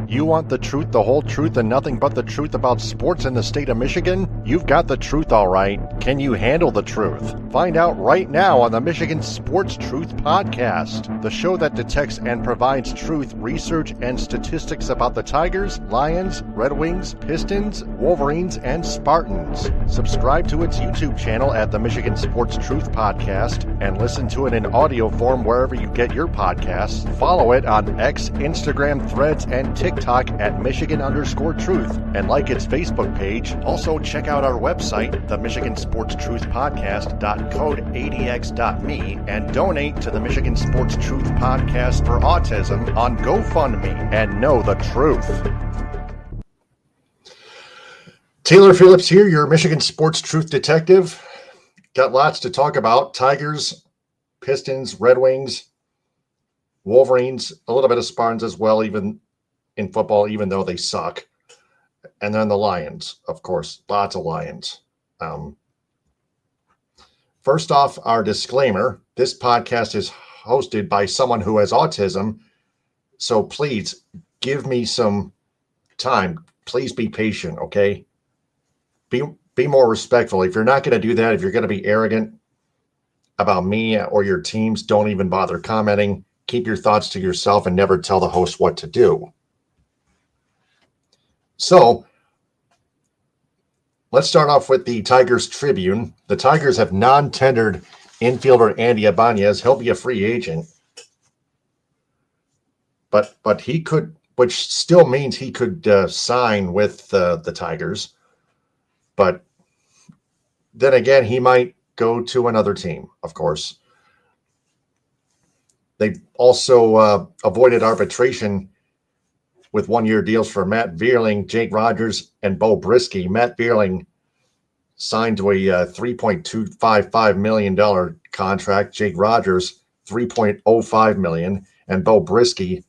You want the truth, the whole truth, and nothing but the truth about sports in the state of Michigan? You've got the truth, all right. Can you handle the truth? Find out right now on the Michigan Sports Truth Podcast, the show that detects and provides truth, research, and statistics about the Tigers, Lions, Red Wings, Pistons, Wolverines, and Spartans. Subscribe to its YouTube channel at the Michigan Sports Truth Podcast and listen to it in audio form wherever you get your podcasts. Follow it on X, Instagram, Threads, and TikTok at Michigan_Truth, and like its Facebook page. Also check out our website, the Michigan Sports Truth Podcast.code80x.me, and donate to the Michigan Sports Truth Podcast for Autism on GoFundMe, and know the truth. Taylor Phillips here, your Michigan Sports Truth Detective. Got lots to talk about. Tigers, Pistons, Red Wings, Wolverines, a little bit of Spartans as well, even in football, even though they suck. And then the Lions, of course, lots of Lions. First off, our disclaimer, this podcast is hosted by someone who has autism, so please give me some time. Please be patient, okay? Be more respectful. If you're not going to do that, if you're going to be arrogant about me or your teams, don't even bother commenting. Keep your thoughts to yourself and never tell the host what to do. So let's start off with the Tigers Tribune. The Tigers have non-tendered infielder Andy Ibanez. He'll be a free agent, but he could, which still means he could sign with the Tigers. But then again, he might go to another team, of course. They also avoided arbitration with one-year deals for Matt Vierling, Jake Rogers, and Bo Brisky. Matt Vierling signed to a $3.255 million contract. Jake Rogers, $3.05 million, and Bo Brisky,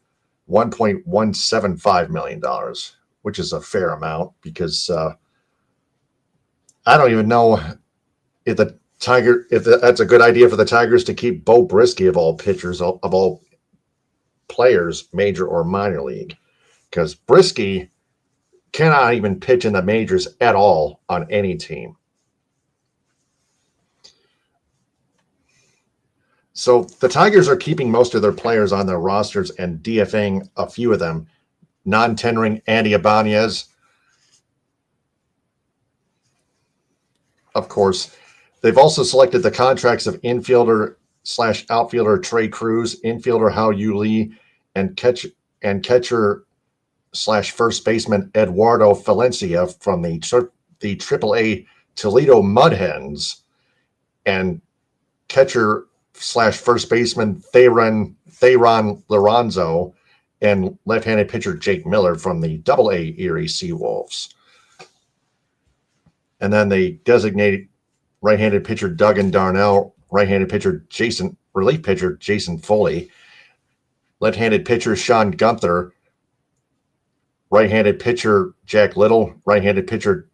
$1.175 million, which is a fair amount because I don't even know if that's a good idea for the Tigers to keep Bo Brisky of all pitchers, of all players, major or minor league, because Brisky cannot even pitch in the majors at all on any team. So the Tigers are keeping most of their players on their rosters and DFAing a few of them, non-tendering Andy Ibanez. Of course, they've also selected the contracts of infielder/outfielder Trey Cruz, infielder Hao Yu Lee, and catcher/first baseman Eduardo Valencia from the AAA Toledo Mud Hens, and catcher/first baseman Theron Lorenzo, and left-handed pitcher Jake Miller from the AA Erie Seawolves. And then they designated right-handed pitcher Duggan Darnell, right-handed pitcher relief pitcher Jason Foley, left-handed pitcher Sean Gunther, right-handed pitcher Jack Little, right-handed pitcher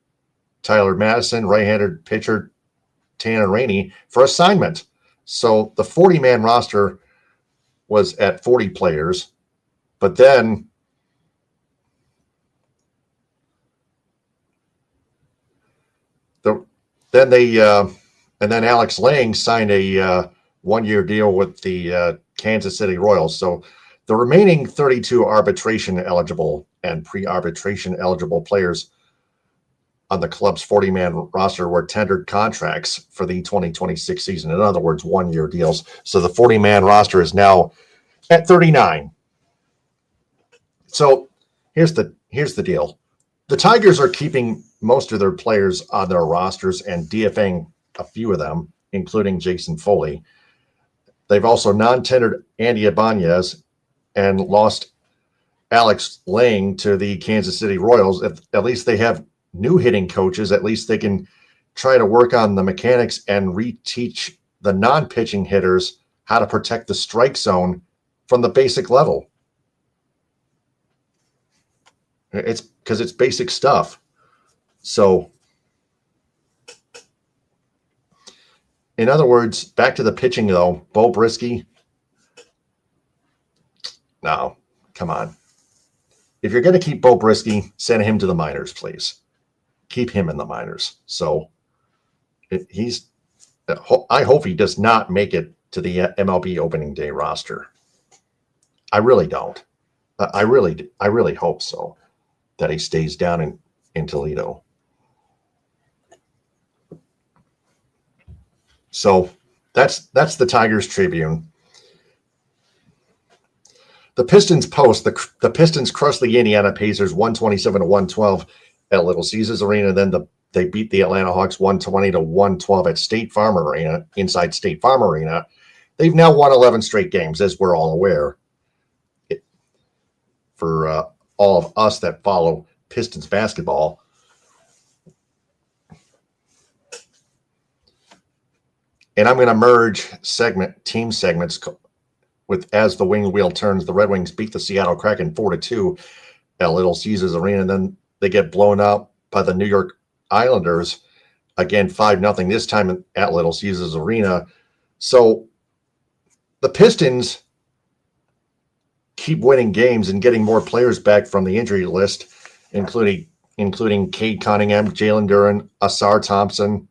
Tyler Madison, right-handed pitcher Tanner Rainey for assignment. So the 40-man roster was at 40 players, but then Alex Lang signed a one-year deal with the Kansas City Royals. So the remaining 32 arbitration eligible and pre-arbitration eligible players on the club's 40-man roster were tendered contracts for the 2026 season. In other words, one-year deals. So the 40-man roster is now at 39. So here's the deal. The Tigers are keeping most of their players on their rosters and DFAing a few of them, including Jason Foley. They've also non-tendered Andy Ibanez and lost Alex Lang to the Kansas City Royals. At least they have new hitting coaches. At least they can try to work on the mechanics and reteach the non-pitching hitters how to protect the strike zone from the basic level. It's because it's basic stuff. So, in other words, back to the pitching, though. Bo Brisky, no, come on. if you're going to keep Bo Brisky, send him to the minors, please. Keep him in the minors. So I hope he does not make it to the MLB opening day roster. I really don't. I really hope so, that he stays down in Toledo. So that's the Tigers Tribune. The Pistons Post, the Pistons crushed the Indiana Pacers 127-112 at Little Caesars Arena. Then they beat the Atlanta Hawks 120-112 at State Farm Arena, inside State Farm Arena. They've now won 11 straight games, as we're all aware. For all of us that follow Pistons basketball. And I'm going to merge team segments with as the wing wheel turns. The Red Wings beat the Seattle Kraken 4-2 at Little Caesars Arena, and then they get blown out by the New York Islanders again 5-0 this time at Little Caesars Arena. So the Pistons keep winning games and getting more players back from the injury list, including Cade Cunningham, Jalen Duren, Asar Thompson,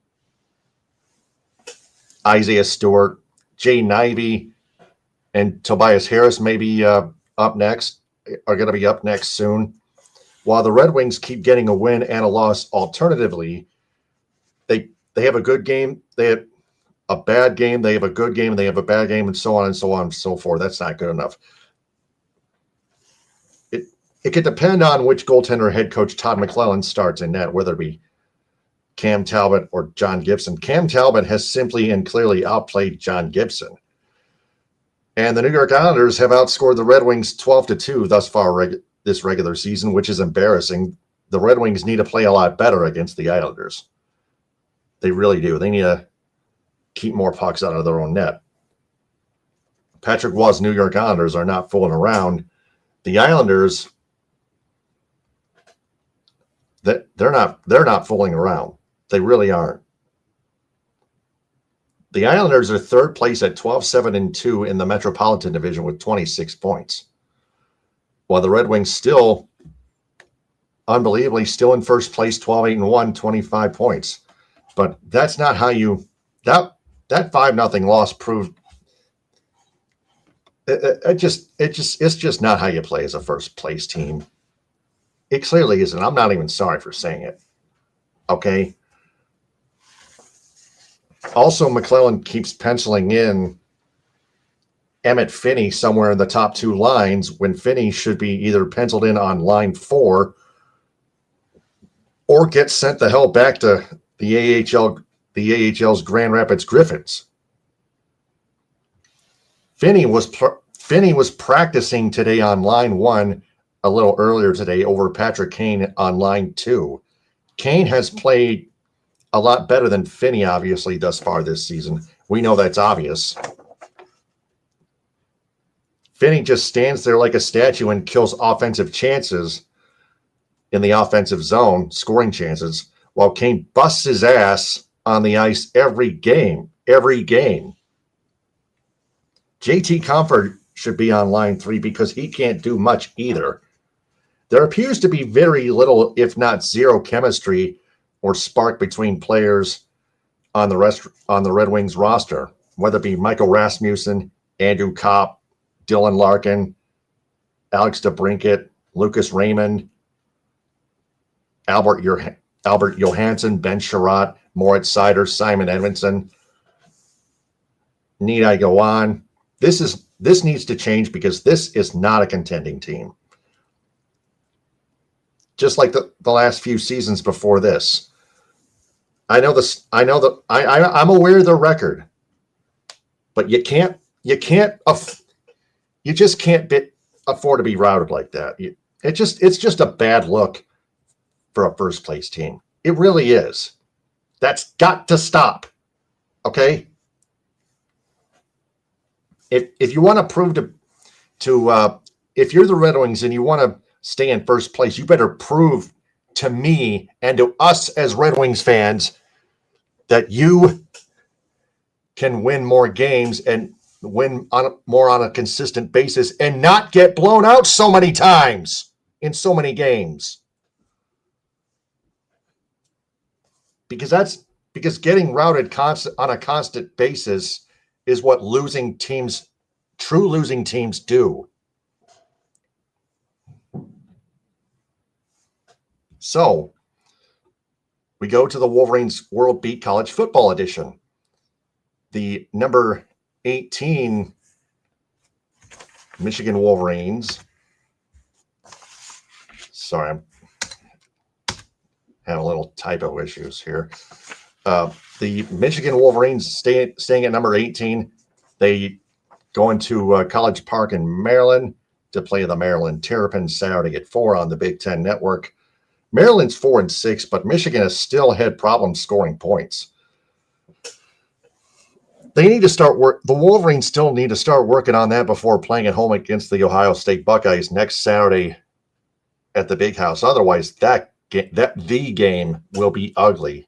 Isaiah Stewart, Jay Nivey, and Tobias Harris may be are going to be up next soon. While the Red Wings keep getting a win and a loss alternatively, they have a good game, they have a bad game, they have a good game, they have a bad game, and so on and so on and so forth. That's not good enough. It could depend on which goaltender head coach Todd McClellan starts in net, whether it be Cam Talbot or John Gibson. Cam Talbot has simply and clearly outplayed John Gibson. And the New York Islanders have outscored the Red Wings 12-2 thus far this regular season, which is embarrassing. The Red Wings need to play a lot better against the Islanders. They really do. They need to keep more pucks out of their own net. Patrick Waugh's New York Islanders are not fooling around. The Islanders, they're not fooling around. They really aren't. The Islanders are third place at 12-7-2 in the Metropolitan Division with 26 points. While the Red Wings still, unbelievably, still in first place, 12-8-1, 25 points. But that's not how you that 5-0 loss proved it's just not how you play as a first place team. It clearly isn't. I'm not even sorry for saying it. Okay. Also, McClellan keeps penciling in Emmett Finney somewhere in the top two lines when Finney should be either penciled in on line 4 or get sent the hell back to the AHL's Grand Rapids Griffins. Finney was practicing today on line 1 a little earlier today over Patrick Kane on line 2. Kane has played a lot better than Finney, obviously, thus far this season. We know that's obvious. Finney just stands there like a statue and kills offensive chances in the offensive zone, scoring chances, while Kane busts his ass on the ice every game. JT Comfort should be on line 3 because he can't do much either. There appears to be very little, if not zero, chemistry or spark between players on the Red Wings roster, whether it be Michael Rasmussen, Andrew Kopp, Dylan Larkin, Alex DeBrincat, Lucas Raymond, Albert Johansson, Ben Sherratt, Moritz Seider, Simon Edmondson. Need I go on? This needs to change because this is not a contending team. Just like the last few seasons before this. I'm aware of the record, but you just can't afford to be routed like that. It's just a bad look for a first place team. It really is. That's got to stop. Okay. If you want to prove to if you're the Red Wings and you want to stay in first place, you better prove to me and to us as Red Wings fans that you can win more games and win more on a consistent basis and not get blown out so many times in so many games. Because getting routed on a constant basis is what true losing teams do. So we go to the Wolverines World Beat College Football Edition. The number 18 Michigan Wolverines. Sorry, I'm having a little typo issues here. The Michigan Wolverines staying at number 18. They go into College Park in Maryland to play the Maryland Terrapins Saturday at 4 on the Big Ten Network. Maryland's 4-6, but Michigan has still had problems scoring points. They need to the Wolverines still need to start working on that before playing at home against the Ohio State Buckeyes next Saturday at the Big House. Otherwise, the game will be ugly.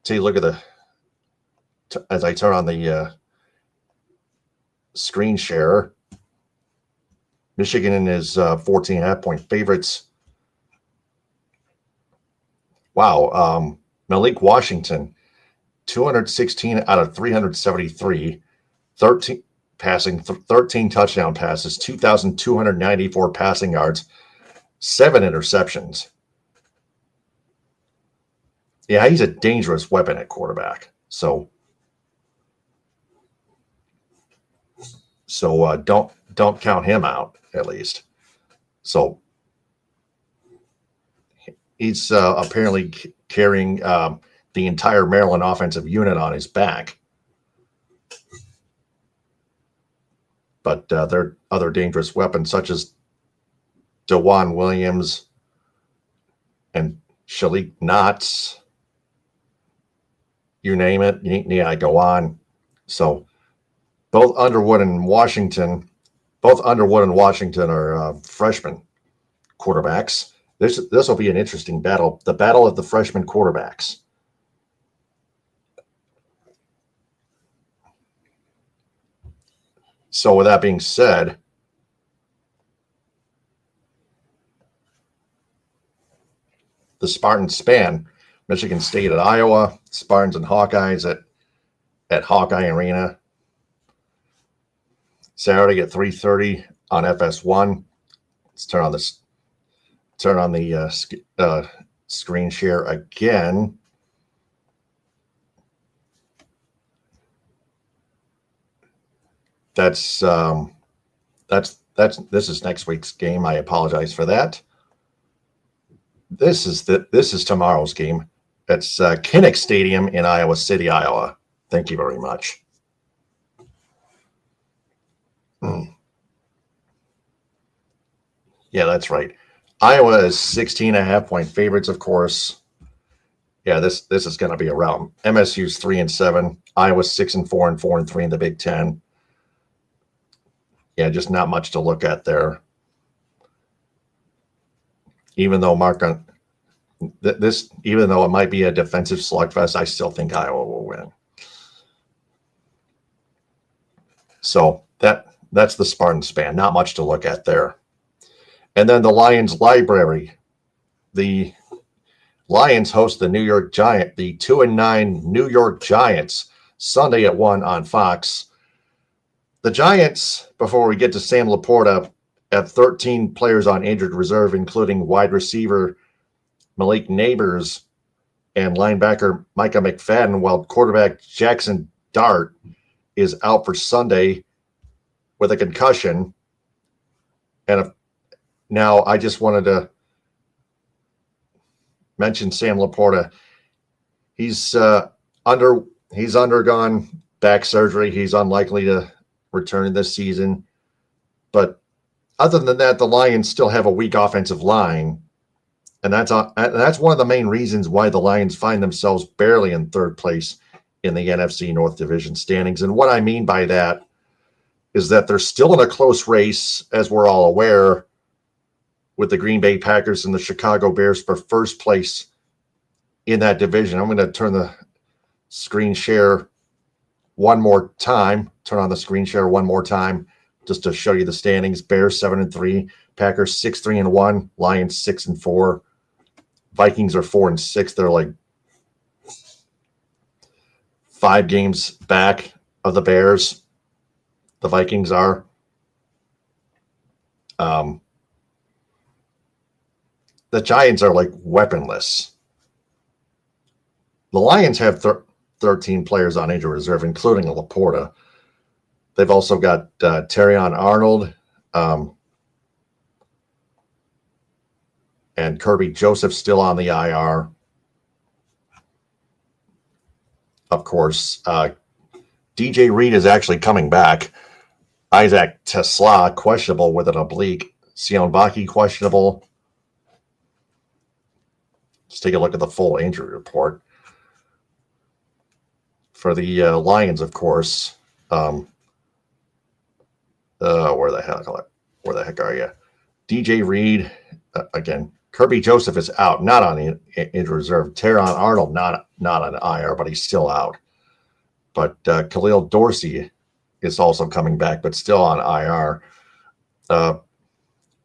See, look at as I turn on the screen share. Michigan is 14.5-point favorites. Wow. Malik Washington, 216 out of 373, 13 touchdown passes, 2,294 passing yards, 7 interceptions. Yeah, he's a dangerous weapon at quarterback. So don't count him out, at least. So he's apparently carrying the entire Maryland offensive unit on his back. But there are other dangerous weapons such as DeJuan Williams and Shalik Knotts. You name it. Yeah, I go on. So both Underwood and Washington are freshman quarterbacks. This will be an interesting battle. The battle of the freshman quarterbacks. So with that being said, the Spartans span Michigan State at Iowa, Spartans and Hawkeyes at Hawkeye Arena. Saturday at 3:30 on FS1. Let's turn on the screen share again. This is next week's game. I apologize for that. This is tomorrow's game. It's Kinnick Stadium in Iowa City, Iowa. Thank you very much. Yeah, that's right. Iowa is 16.5-point favorites, of course. Yeah, this is going to be a rout. MSU's 3-7. Iowa's 6-4 and 4-3 in the Big Ten. Yeah, just not much to look at there. Even though it might be a defensive slugfest, I still think Iowa will win. So that's the Spartan span. Not much to look at there. And then the Lions Library. The Lions host the 2-9 New York Giants Sunday at 1 on Fox. The Giants, before we get to Sam Laporta, have 13 players on injured reserve, including wide receiver Malik Neighbors and linebacker Micah McFadden, while quarterback Jackson Dart is out for Sunday with a concussion. And now I just wanted to mention Sam Laporta. He's undergone back surgery. He's unlikely to return this season. But other than that, the Lions still have a weak offensive line. And that's one of the main reasons why the Lions find themselves barely in third place in the NFC North Division standings. And what I mean by that is that they're still in a close race, as we're all aware, with the Green Bay Packers and the Chicago Bears for first place in that division. I'm going to turn the screen share one more time. Turn on the screen share one more time just to show you the standings. Bears 7-3, Packers 6-3-1, Lions 6-4, Vikings are 4-6. They're like 5 games back of the Bears. The Vikings are. The Giants are like weaponless. The Lions have 13 players on injury reserve, including Laporta. They've also got Terrion Arnold and Kirby Joseph still on the IR. Of course, DJ Reed is actually coming back. Isaac Tesla, questionable with an oblique. Sion Baki, questionable. Let's take a look at the full injury report. For the Lions, of course, where the heck are you? DJ Reed, again, Kirby Joseph is out, not on injury reserve. Teron Arnold, not on IR, but he's still out. But Khalil Dorsey is also coming back, but still on IR.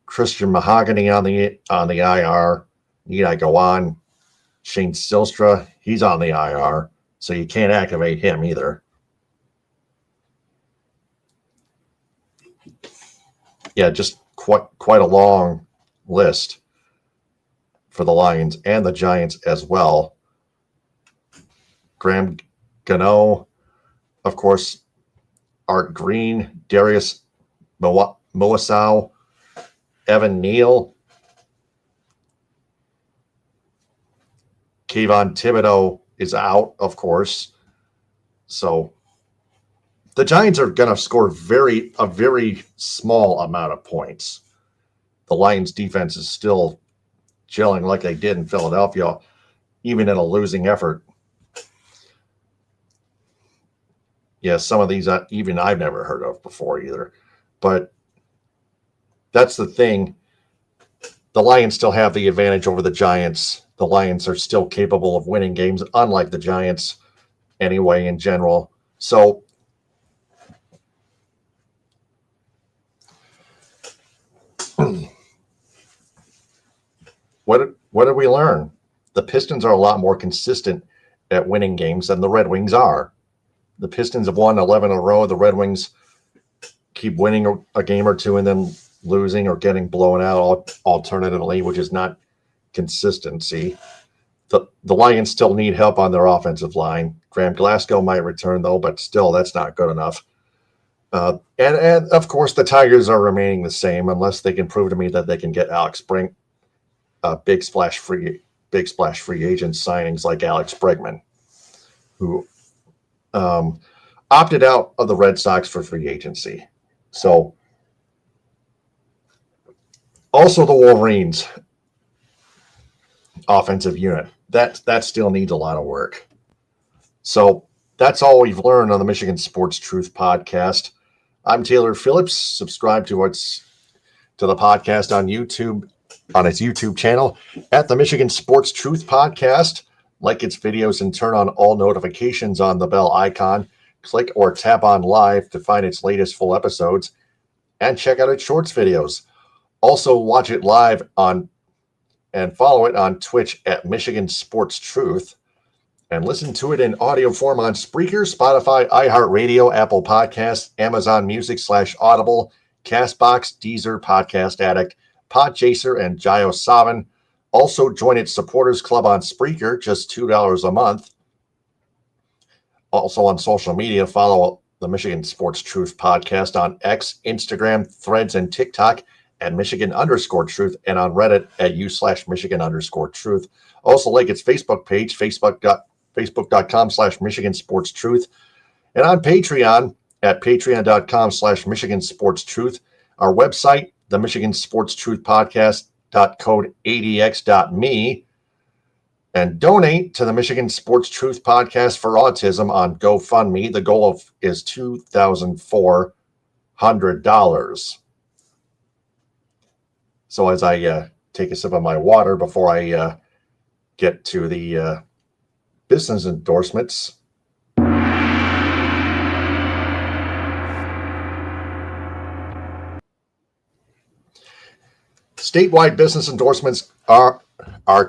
Christian Mahogany on the IR. Need I go on? Shane Silstra, he's on the IR, so you can't activate him either. Yeah, just quite a long list for the Lions and the Giants as well. Graham Gano, of course, Art Green, Darius Moasow, Evan Neal, Kayvon Thibodeau is out, of course. So the Giants are going to score a very small amount of points. The Lions defense is still gelling like they did in Philadelphia, even in a losing effort. Yeah, some of these even I've never heard of before either. But that's the thing. The Lions still have the advantage over the Giants. The Lions are still capable of winning games, unlike the Giants anyway in general. So what did we learn? The Pistons are a lot more consistent at winning games than the Red Wings are. The Pistons have won 11 in a row. The Red Wings keep winning a game or two and then losing or getting blown out alternatively, which is not consistency. The Lions still need help on their offensive line. Graham Glasgow might return, though, but still, that's not good enough. And of course, the Tigers are remaining the same unless they can prove to me that they can get Alex Brink, big splash free agent signings like Alex Bregman, who opted out of the Red Sox for free agency. So also the Wolverines offensive unit, that still needs a lot of work. So that's all we've learned on the Michigan Sports Truth podcast. I'm Taylor Phillips. Subscribe to the podcast on YouTube, on its YouTube channel at the Michigan Sports Truth podcast. Like its videos and turn on all notifications on the bell icon. Click or tap on live to find its latest full episodes and check out its shorts videos. Also watch it live on and follow it on Twitch at Michigan Sports Truth and listen to it in audio form on Spreaker, Spotify, iHeartRadio, Apple Podcasts, Amazon Music /Audible, Castbox, Deezer, Podcast Addict, Podchaser, and JioSaavn. Also, join its supporters club on Spreaker, just $2 a month. Also on social media, follow the Michigan Sports Truth podcast on X, Instagram, Threads, and TikTok at Michigan_Truth, and on Reddit at u/Michigan_Truth. Also, like its Facebook page, Facebook.com/Michigan Sports Truth, and on Patreon at Patreon.com/Michigan Sports Truth. Our website, the Michigan Sports Truth Podcast. Code ADX.me, and donate to the Michigan Sports Truth Podcast for Autism on GoFundMe. The goal is $2,400. So as I take a sip of my water before I get to the business endorsements. Statewide business endorsements are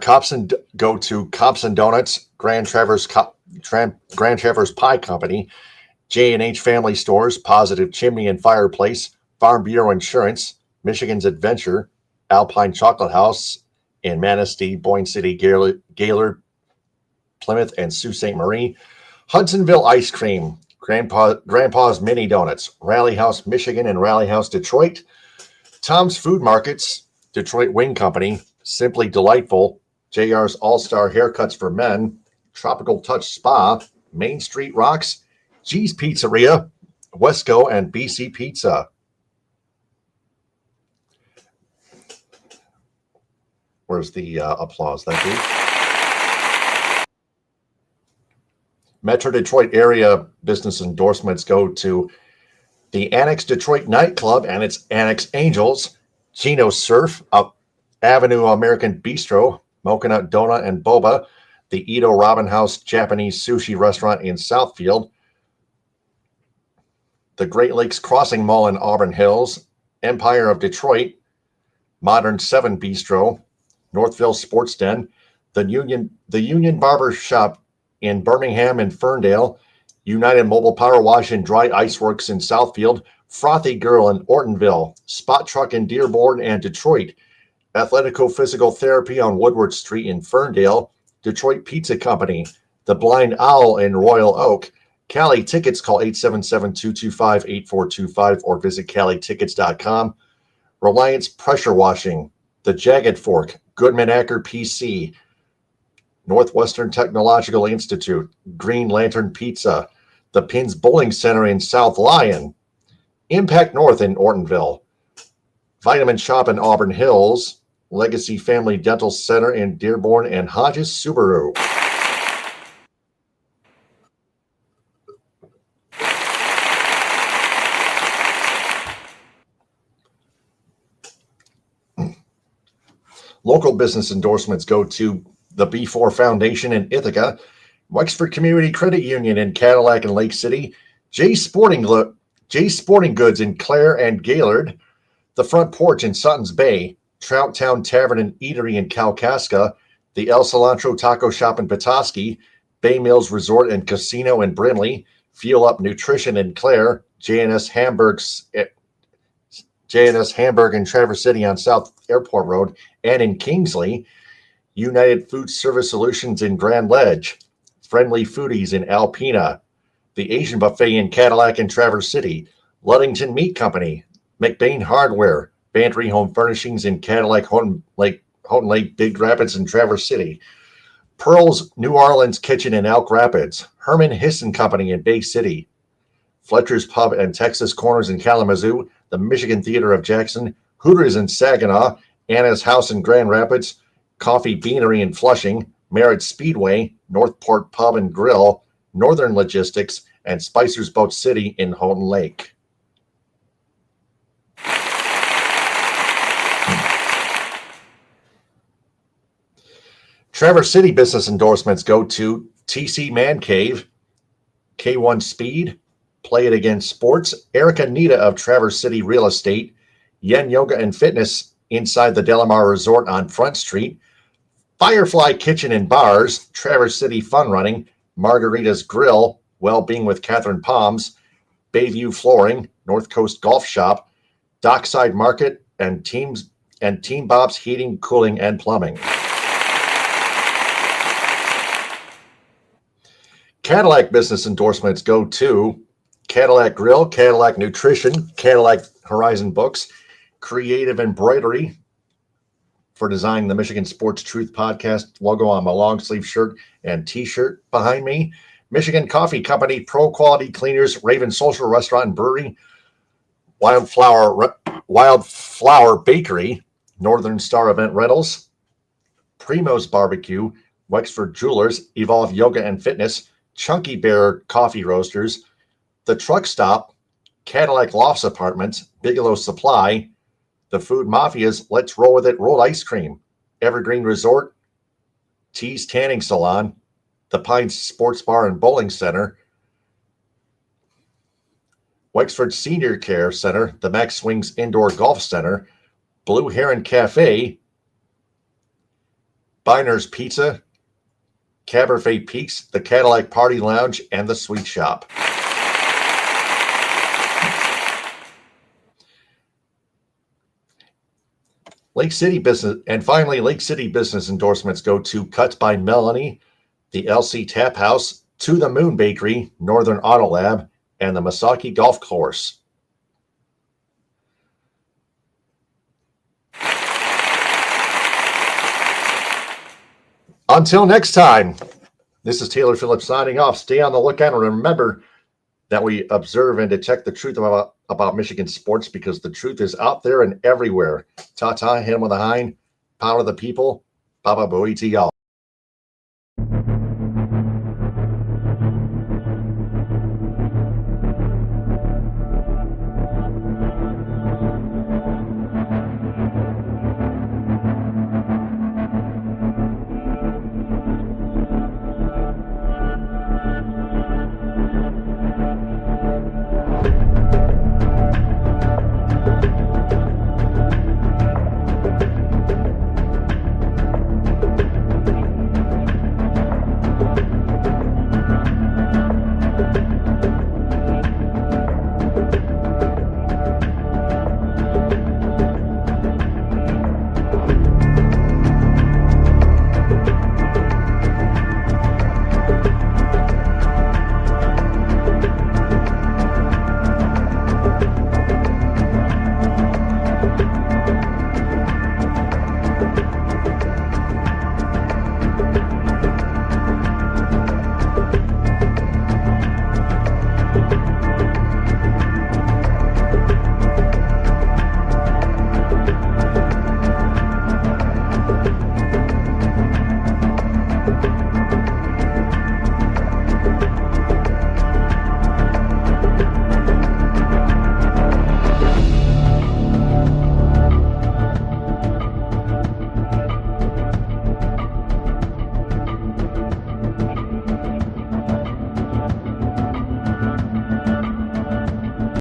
Cops and go to Cops and Donuts, Grand Traverse Pie Company, J&H Family Stores, Positive Chimney and Fireplace, Farm Bureau Insurance, Michigan's Adventure, Alpine Chocolate House in Manistee, Boyne City, Gaylord, Plymouth, and Sault Ste. Marie, Hudsonville Ice Cream, Grandpa's Mini Donuts, Rally House, Michigan, and Rally House, Detroit, Tom's Food Markets, Detroit Wing Company, Simply Delightful, JR's All-Star Haircuts for Men, Tropical Touch Spa, Main Street Rocks, G's Pizzeria, Wesco, and BC Pizza. Where's the applause? Thank you. Metro Detroit area business endorsements go to the Annex Detroit Nightclub and its Annex Angels, Chino Surf, Avenue American Bistro, Mocha Donut and Boba, the Ito Robin House Japanese Sushi Restaurant in Southfield, the Great Lakes Crossing Mall in Auburn Hills, Empire of Detroit, Modern 7 Bistro, Northville Sports Den, the Union Barber Shop in Birmingham and Ferndale, United Mobile Power Wash and Dry Ice Works in Southfield, Frothy Girl in Ortonville, Spot Truck in Dearborn and Detroit, Athletico Physical Therapy on Woodward Street in Ferndale, Detroit Pizza Company, The Blind Owl in Royal Oak. Cali Tickets, call 877-225-8425 or visit calitickets.com. Reliance Pressure Washing, The Jagged Fork, Goodman Acker PC, Northwestern Technological Institute, Green Lantern Pizza, the Pins Bowling Center in South Lyon, Impact North in Ortonville, Vitamin Shop in Auburn Hills, Legacy Family Dental Center in Dearborn, and Hodges Subaru. Local business endorsements go to the B4 Foundation in Ithaca, Wexford Community Credit Union in Cadillac and Lake City, Jay's Sporting Goods in Clare and Gaylord, The Front Porch in Sutton's Bay, Trout Town Tavern and Eatery in Kalkaska, the El Cilantro Taco Shop in Petoskey, Bay Mills Resort and Casino in Brimley, Fuel Up Nutrition in Clare, J&S Hamburg in Traverse City on South Airport Road and in Kingsley, United Food Service Solutions in Grand Ledge, Friendly Foodies in Alpena, the Asian Buffet in Cadillac and Traverse City, Ludington Meat Company, McBain Hardware, Bantry Home Furnishings in Cadillac, Houghton Lake, Big Rapids, and Traverse City, Pearl's New Orleans Kitchen in Elk Rapids, Herman Hisson Company in Bay City, Fletcher's Pub and Texas Corners in Kalamazoo, the Michigan Theater of Jackson, Hooters in Saginaw, Anna's House in Grand Rapids, Coffee Beanery in Flushing, Merritt Speedway, Northport Pub and Grill, Northern Logistics, and Spicer's Boat City in Houghton Lake. Traverse City business endorsements go to TC Man Cave, K1 Speed, Play It Again Sports, Erica Nita of Traverse City Real Estate, Yen Yoga and Fitness inside the Delamar Resort on Front Street, Firefly Kitchen and Bars, Traverse City Fun Running, Margarita's Grill, Well-Being with Catherine Palms, Bayview Flooring, North Coast Golf Shop, Dockside Market, and Team Bob's Heating, Cooling, and Plumbing. Cadillac business endorsements go to Cadillac Grill, Cadillac Nutrition, Cadillac Horizon Books, Creative Embroidery for designing the Michigan Sports Truth Podcast logo on my long sleeve shirt and t-shirt behind me, Michigan Coffee Company, Pro Quality Cleaners, Raven Social Restaurant and Brewery, Wildflower Bakery, Northern Star Event Rentals, Primo's Barbecue, Wexford Jewelers, Evolve Yoga and Fitness, Chunky Bear Coffee Roasters, The Truck Stop, Cadillac Lofts Apartments, Bigelow Supply, The Food Mafia's Let's Roll With It Rolled Ice Cream, Evergreen Resort, Tees Tanning Salon, The Pines Sports Bar and Bowling Center, Wexford Senior Care Center, the Max Swings Indoor Golf Center, Blue Heron Cafe, Biner's Pizza, Cabernet Peaks, the Cadillac Party Lounge, and the Sweet Shop. Lake City Business, and finally, Lake City Business endorsements go to Cuts by Melanie, the LC Tap House, To the Moon Bakery, Northern Auto Lab, and the Misaki Golf Course. Until next time, this is Taylor Phillips signing off. Stay on the lookout and remember that we observe and detect the truth about Michigan sports, because the truth is out there and everywhere. Ta-ta, hand with a hind, power of the people, Baba Booey to y'all.